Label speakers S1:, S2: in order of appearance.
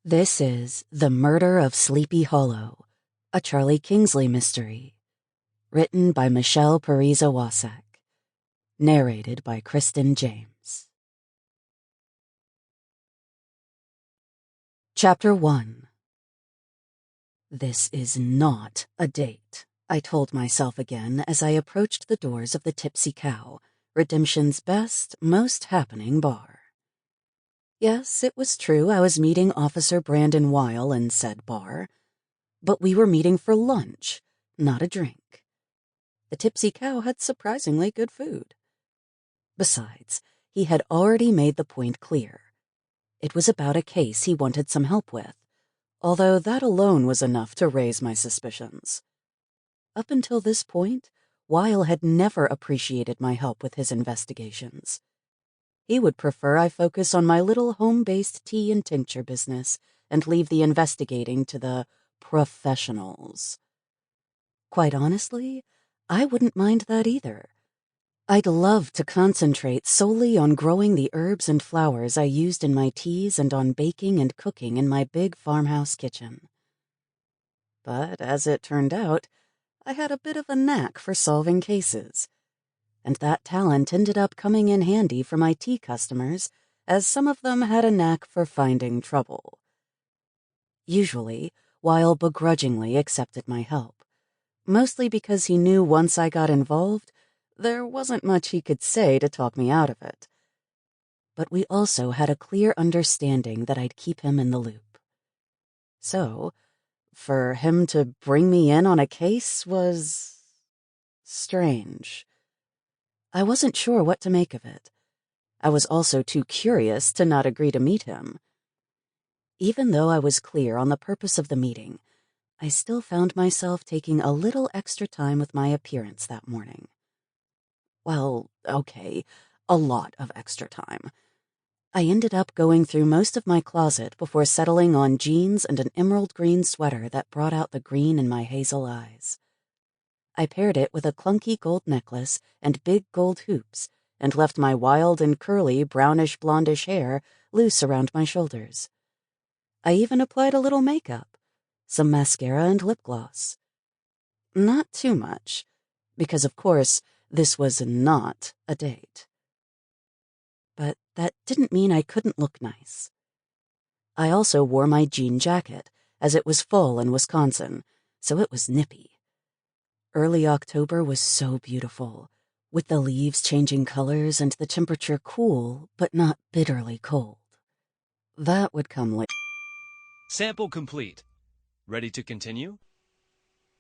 S1: This is The Murder of Sleepy Hollow, a Charlie Kingsley mystery, written by Michele Pariza Wacek, narrated by Kristin James. Chapter 1. This is not a date, I told myself again as I approached the doors of the Tipsy Cow, Redemption's best, most happening bar. Yes, it was true I was meeting Officer Brandon Weil in said bar, but we were meeting for lunch, not a drink. The Tipsy Cow had surprisingly good food. Besides, he had already made the point clear. It was about a case he wanted some help with, although that alone was enough to raise my suspicions. Up until this point, Weil had never appreciated my help with his investigations. He would prefer I focus on my little home-based tea and tincture business and leave the investigating to the professionals. Quite honestly, I wouldn't mind that either. I'd love to concentrate solely on growing the herbs and flowers I used in my teas and on baking and cooking in my big farmhouse kitchen. But as it turned out, I had a bit of a knack for solving cases. And that talent ended up coming in handy for my tea customers, as some of them had a knack for finding trouble. Usually, Weil begrudgingly accepted my help, mostly because he knew once I got involved, there wasn't much he could say to talk me out of it. But we also had a clear understanding that I'd keep him in the loop. So, for him to bring me in on a case was strange. I wasn't sure what to make of it. I was also too curious to not agree to meet him. Even though I was clear on the purpose of the meeting, I still found myself taking a little extra time with my appearance that morning. Well, okay, a lot of extra time. I ended up going through most of my closet before settling on jeans and an emerald green sweater that brought out the green in my hazel eyes. I paired it with a clunky gold necklace and big gold hoops, and left my wild and curly brownish-blondish hair loose around my shoulders. I even applied a little makeup, some mascara and lip gloss. Not too much, because of course this was not a date. But that didn't mean I couldn't look nice. I also wore my jean jacket, as it was fall in Wisconsin, so it was nippy. Early October was so beautiful, with the leaves changing colors and the temperature cool, but not bitterly cold. That would come later.
S2: Sample complete. Ready to continue?